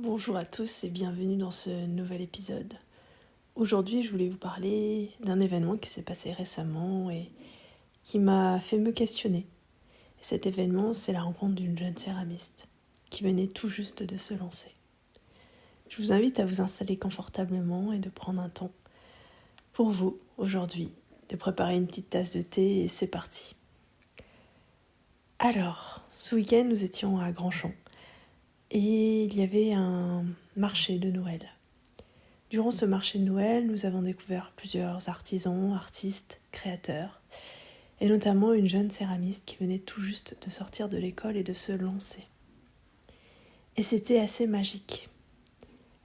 Bonjour à tous et bienvenue dans ce nouvel épisode. Aujourd'hui, je voulais vous parler d'un événement qui s'est passé récemment et qui m'a fait me questionner. Et cet événement, c'est la rencontre d'une jeune céramiste qui venait tout juste de se lancer. Je vous invite à vous installer confortablement et de prendre un temps pour vous, aujourd'hui, de préparer une petite tasse de thé et c'est parti. Alors, ce week-end, nous étions à Grandchamp et il y avait un marché de Noël. Durant ce marché de Noël, nous avons découvert plusieurs artisans, artistes, créateurs, et notamment une jeune céramiste qui venait tout juste de sortir de l'école et de se lancer. Et c'était assez magique.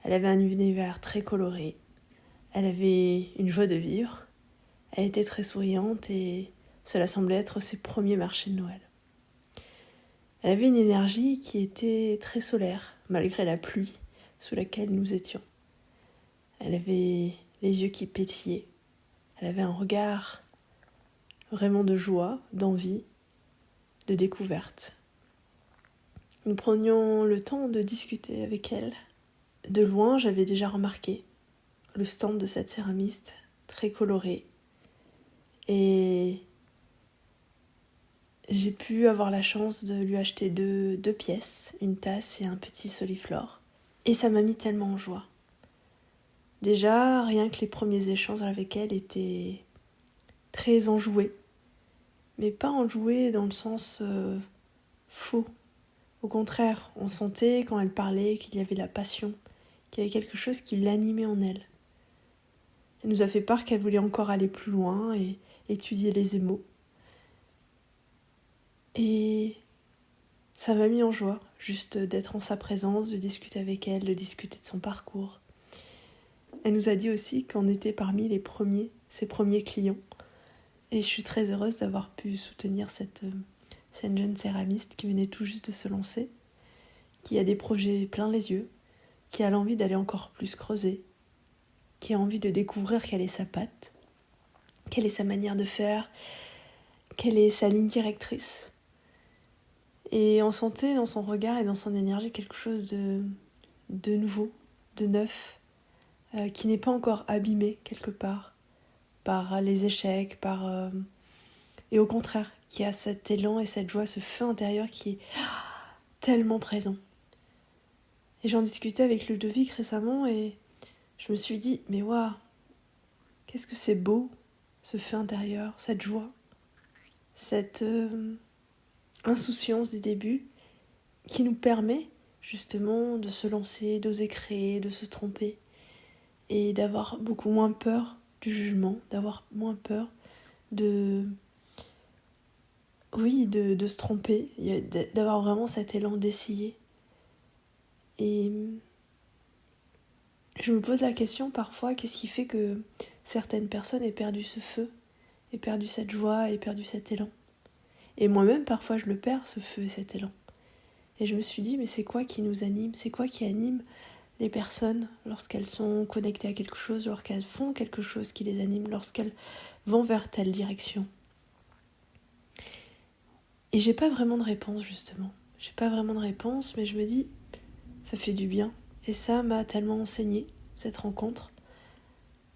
Elle avait un univers très coloré, elle avait une joie de vivre, elle était très souriante et cela semblait être ses premiers marchés de Noël. Elle avait une énergie qui était très solaire, malgré la pluie sous laquelle nous étions. Elle avait les yeux qui pétillaient, elle avait un regard vraiment de joie, d'envie, de découverte. Nous prenions le temps de discuter avec elle. De loin, j'avais déjà remarqué le stand de cette céramiste, très coloré. Et j'ai pu avoir la chance de lui acheter deux pièces, une tasse et un petit soliflore. Et ça m'a mis tellement en joie. Déjà, rien que les premiers échanges avec elle étaient très enjoués. Mais pas enjoués dans le sens faux. Au contraire, on sentait quand elle parlait qu'il y avait la passion, qu'il y avait quelque chose qui l'animait en elle. Elle nous a fait part qu'elle voulait encore aller plus loin et étudier les émaux. Et ça m'a mis en joie, juste d'être en sa présence, de discuter avec elle, de discuter de son parcours. Elle nous a dit aussi qu'on était parmi ses premiers clients. Et je suis très heureuse d'avoir pu soutenir cette jeune céramiste qui venait tout juste de se lancer, qui a des projets plein les yeux, qui a l'envie d'aller encore plus creuser, qui a envie de découvrir quelle est sa patte, quelle est sa manière de faire, quelle est sa ligne directrice. Et on sentait dans son regard et dans son énergie quelque chose de nouveau, de neuf, qui n'est pas encore abîmé quelque part par les échecs, et au contraire, qui a cet élan et cette joie, ce feu intérieur qui est tellement présent. Et j'en discutais avec Ludovic récemment et je me suis dit, mais waouh, qu'est-ce que c'est beau, ce feu intérieur, cette joie, cette insouciance des débuts qui nous permet justement de se lancer, d'oser créer, de se tromper et d'avoir beaucoup moins peur du jugement, d'avoir moins peur de se tromper, d'avoir vraiment cet élan d'essayer. Et je me pose la question parfois, qu'est-ce qui fait que certaines personnes aient perdu ce feu, aient perdu cette joie, aient perdu cet élan. Et moi-même, parfois, je le perds, ce feu et cet élan. Et je me suis dit, mais c'est quoi qui nous anime ? C'est quoi qui anime les personnes lorsqu'elles sont connectées à quelque chose, lorsqu'elles font quelque chose qui les anime, lorsqu'elles vont vers telle direction ? Et j'ai pas vraiment de réponse, justement. J'ai pas vraiment de réponse, mais je me dis, ça fait du bien. Et ça m'a tellement enseigné, cette rencontre,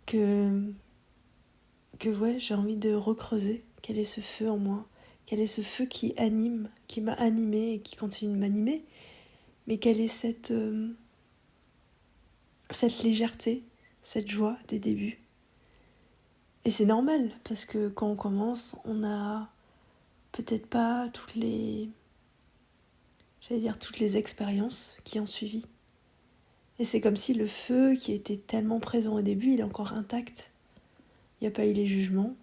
que ouais, j'ai envie de recreuser quel est ce feu en moi, quel est ce feu qui anime, qui m'a animée et qui continue de m'animer, mais quelle est cette légèreté, cette joie des débuts. Et c'est normal, parce que quand on commence, on n'a peut-être pas toutes les expériences qui ont suivi. Et c'est comme si le feu qui était tellement présent au début, il est encore intact. Il n'y a pas eu les jugements,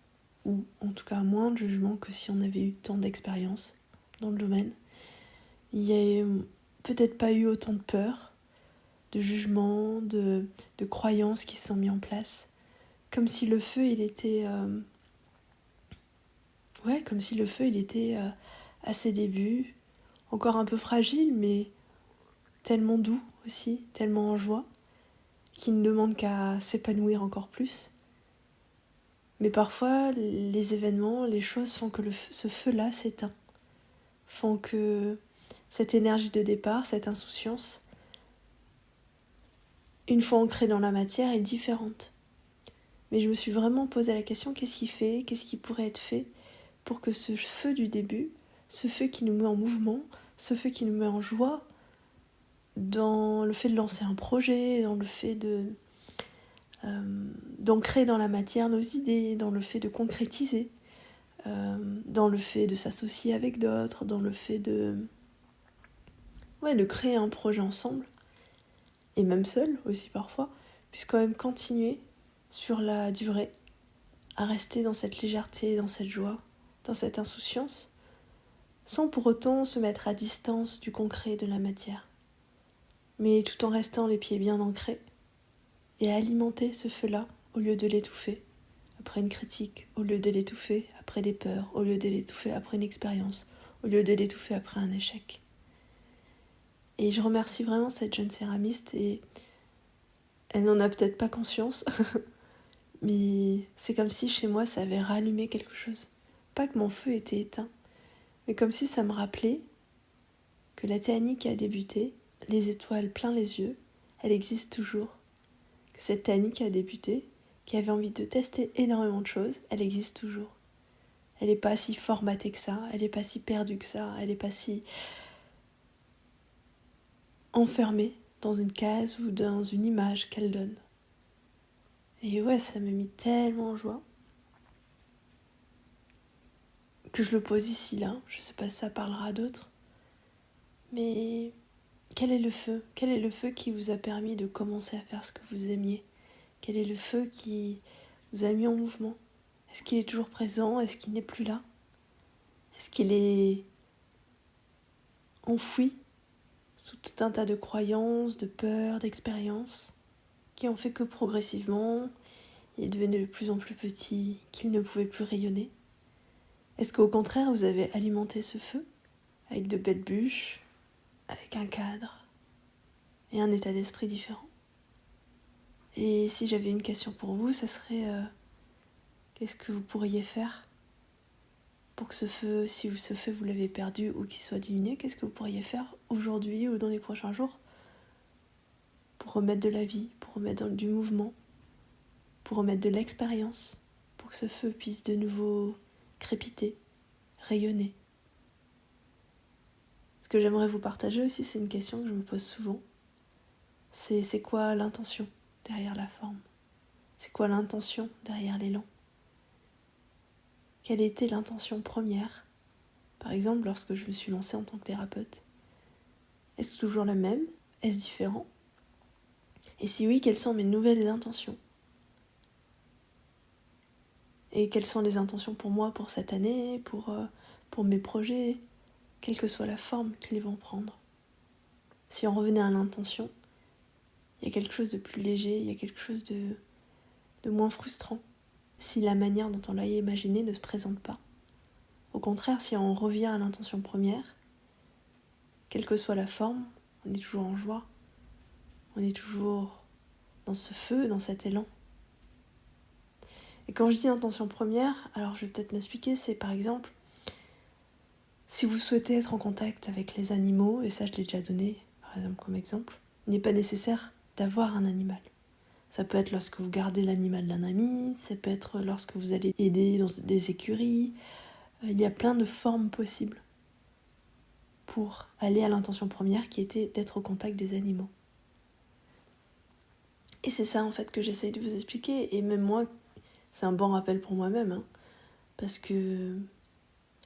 ou en tout cas moins de jugements que si on avait eu tant d'expérience dans le domaine. Il n'y a peut-être pas eu autant de peur, de jugements, de croyances qui se sont mis en place. Comme si le feu, il était... à ses débuts, encore un peu fragile, mais tellement doux aussi, tellement en joie, qui ne demande qu'à s'épanouir encore plus. Mais parfois, les événements, les choses font que ce feu-là s'éteint, font que cette énergie de départ, cette insouciance, une fois ancrée dans la matière, est différente. Mais je me suis vraiment posé la question, qu'est-ce qui pourrait être fait pour que ce feu du début, ce feu qui nous met en mouvement, ce feu qui nous met en joie, dans le fait de lancer un projet, dans le fait d'ancrer dans la matière nos idées, dans le fait de concrétiser, dans le fait de s'associer avec d'autres, dans le fait de créer un projet ensemble, et même seul aussi parfois, puisse quand même continuer sur la durée à rester dans cette légèreté, dans cette joie, dans cette insouciance, sans pour autant se mettre à distance du concret de la matière, mais tout en restant les pieds bien ancrés, et à alimenter ce feu-là au lieu de l'étouffer après une critique, au lieu de l'étouffer après des peurs, au lieu de l'étouffer après une expérience, au lieu de l'étouffer après un échec. Et je remercie vraiment cette jeune céramiste, et elle n'en a peut-être pas conscience, mais c'est comme si chez moi ça avait rallumé quelque chose. Pas que mon feu était éteint, mais comme si ça me rappelait que la Théanie qui a débuté, les étoiles plein les yeux, elle existe toujours. Que cette Théanie qui a débuté, qui avait envie de tester énormément de choses, elle existe toujours. Elle n'est pas si formatée que ça, elle n'est pas si perdue que ça, elle n'est pas si enfermée dans une case ou dans une image qu'elle donne. Et ouais, ça m'a mis tellement en joie que je le pose ici, là. Je sais pas si ça parlera à d'autres. Mais quel est le feu ? Quel est le feu qui vous a permis de commencer à faire ce que vous aimiez ? Quel est le feu qui vous a mis en mouvement ? Est-ce qu'il est toujours présent ? Est-ce qu'il n'est plus là ? Est-ce qu'il est enfoui sous tout un tas de croyances, de peurs, d'expériences qui ont fait que progressivement, il est devenu de plus en plus petit, qu'il ne pouvait plus rayonner ? Est-ce qu'au contraire, vous avez alimenté ce feu avec de belles bûches, avec un cadre et un état d'esprit différent ? Et si j'avais une question pour vous, ça serait qu'est-ce que vous pourriez faire pour que ce feu, si ce feu vous l'avez perdu ou qu'il soit diminué, qu'est-ce que vous pourriez faire aujourd'hui ou dans les prochains jours pour remettre de la vie, pour remettre du mouvement, pour remettre de l'expérience, pour que ce feu puisse de nouveau crépiter, rayonner. Ce que j'aimerais vous partager aussi, c'est une question que je me pose souvent. C'est quoi l'intention derrière la forme ? C'est quoi l'intention derrière l'élan ? Quelle était l'intention première ? Par exemple, lorsque je me suis lancée en tant que thérapeute. Est-ce toujours la même ? Est-ce différent ? Et si oui, quelles sont mes nouvelles intentions ? Et quelles sont les intentions pour moi, pour cette année, pour mes projets, quelle que soit la forme qu'ils vont prendre ? Si on revenait à l'intention, il y a quelque chose de plus léger, il y a quelque chose de moins frustrant, si la manière dont on l'a imaginé ne se présente pas. Au contraire, si on revient à l'intention première, quelle que soit la forme, on est toujours en joie, on est toujours dans ce feu, dans cet élan. Et quand je dis intention première, alors je vais peut-être m'expliquer, c'est par exemple, si vous souhaitez être en contact avec les animaux, et ça je l'ai déjà donné par exemple comme exemple, il n'est pas nécessaire d'avoir un animal. Ça peut être lorsque vous gardez l'animal d'un ami, ça peut être lorsque vous allez aider dans des écuries. Il y a plein de formes possibles pour aller à l'intention première qui était d'être au contact des animaux. Et c'est ça en fait que j'essaye de vous expliquer, et même moi, c'est un bon rappel pour moi-même, parce que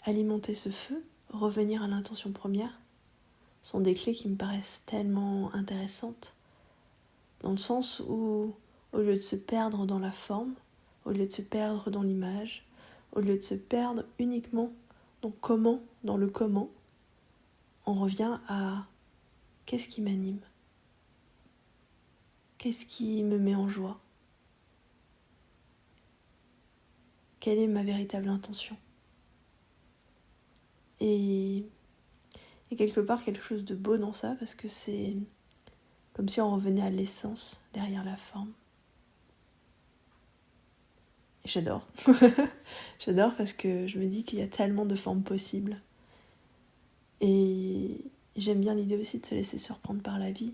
alimenter ce feu, revenir à l'intention première, sont des clés qui me paraissent tellement intéressantes, dans le sens où, au lieu de se perdre dans la forme, au lieu de se perdre dans l'image, au lieu de se perdre uniquement dans le comment, on revient à qu'est-ce qui m'anime ? Qu'est-ce qui me met en joie ? Quelle est ma véritable intention ? Et quelque part quelque chose de beau dans ça, parce que c'est comme si on revenait à l'essence derrière la forme. Et j'adore. J'adore parce que je me dis qu'il y a tellement de formes possibles. Et j'aime bien l'idée aussi de se laisser surprendre par la vie.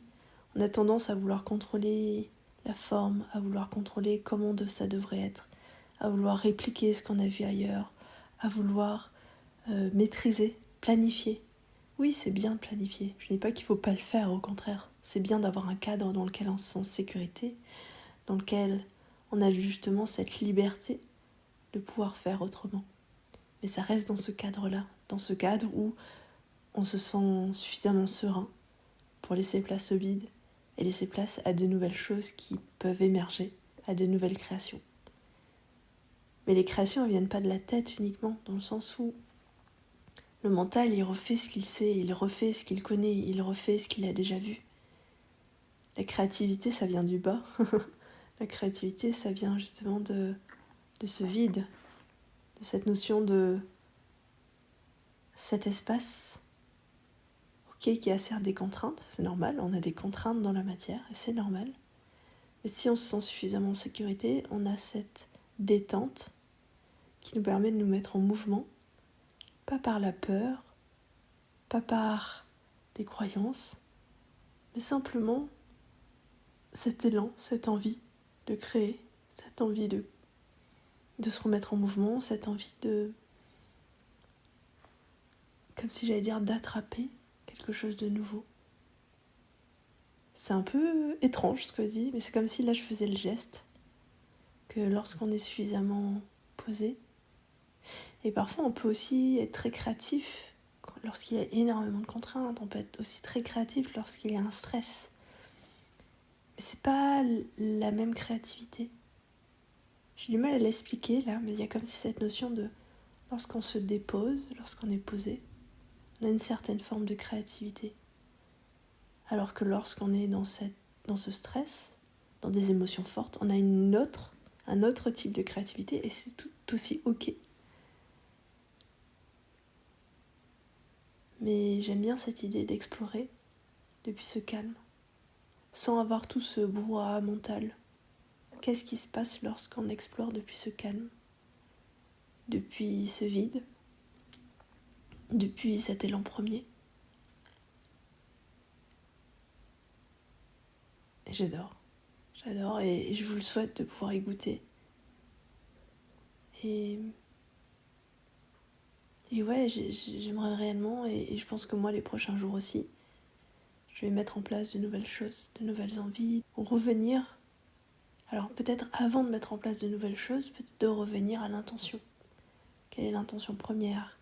On a tendance à vouloir contrôler la forme, à vouloir contrôler comment ça devrait être, à vouloir répliquer ce qu'on a vu ailleurs, à vouloir maîtriser, planifier. Oui, c'est bien de planifier. Je ne dis pas qu'il ne faut pas le faire, au contraire. C'est bien d'avoir un cadre dans lequel on se sent en sécurité, dans lequel on a justement cette liberté de pouvoir faire autrement. Mais ça reste dans ce cadre-là, dans ce cadre où on se sent suffisamment serein pour laisser place au vide et laisser place à de nouvelles choses qui peuvent émerger, à de nouvelles créations. Mais les créations ne viennent pas de la tête uniquement, dans le sens où le mental, il refait ce qu'il sait, il refait ce qu'il connaît, il refait ce qu'il a déjà vu. La créativité, ça vient du bas. La créativité, ça vient justement de ce vide, de cette notion de cet espace, ok, qui a certes des contraintes, c'est normal, on a des contraintes dans la matière, et c'est normal. Mais si on se sent suffisamment en sécurité, on a cette détente qui nous permet de nous mettre en mouvement, pas par la peur, pas par des croyances, mais simplement cet élan, cette envie de créer, cette envie de se remettre en mouvement, cette envie de, comme si j'allais dire, d'attraper quelque chose de nouveau. C'est un peu étrange ce que je dis, mais c'est comme si là je faisais le geste, que lorsqu'on est suffisamment posé, et parfois on peut aussi être très créatif lorsqu'il y a énormément de contraintes, on peut être aussi très créatif lorsqu'il y a un stress. Mais c'est pas la même créativité. J'ai du mal à l'expliquer là, mais il y a comme si cette notion de lorsqu'on se dépose, lorsqu'on est posé, on a une certaine forme de créativité. Alors que lorsqu'on est dans ce stress, dans des émotions fortes, on a un autre type de créativité et c'est tout aussi ok. Mais j'aime bien cette idée d'explorer depuis ce calme, sans avoir tout ce brouhaha mental. Qu'est-ce qui se passe lorsqu'on explore depuis ce calme, depuis ce vide, depuis cet élan premier? Et j'adore et je vous le souhaite de pouvoir y goûter. Et ouais, j'aimerais réellement, et je pense que moi les prochains jours aussi, je vais mettre en place de nouvelles choses, de nouvelles envies, revenir. Alors peut-être avant de mettre en place de nouvelles choses, peut-être de revenir à l'intention. Quelle est l'intention première?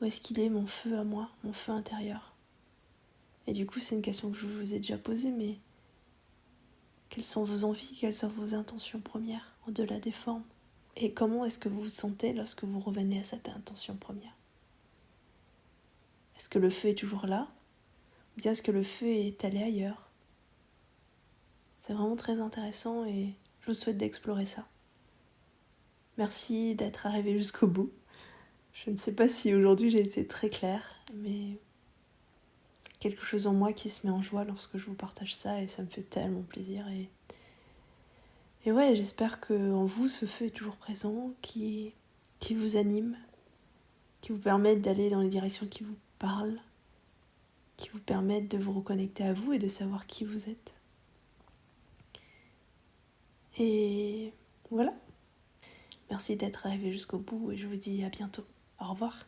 Où est-ce qu'il est mon feu à moi, mon feu intérieur? Et du coup c'est une question que je vous ai déjà posée, mais quelles sont vos envies, quelles sont vos intentions premières, au-delà des formes? Et comment est-ce que vous vous sentez lorsque vous revenez à cette intention première? Est-ce que le feu est toujours là? Ou bien est-ce que le feu est allé ailleurs? C'est vraiment très intéressant et je vous souhaite d'explorer ça. Merci d'être arrivé jusqu'au bout. Je ne sais pas si aujourd'hui j'ai été très claire, mais quelque chose en moi qui se met en joie lorsque je vous partage ça et ça me fait tellement plaisir. Et ouais, j'espère qu'en vous, ce feu est toujours présent, qui vous anime, qui vous permettent d'aller dans les directions qui vous parlent, qui vous permettent de vous reconnecter à vous et de savoir qui vous êtes. Et voilà. Merci d'être arrivé jusqu'au bout et je vous dis à bientôt. Au revoir.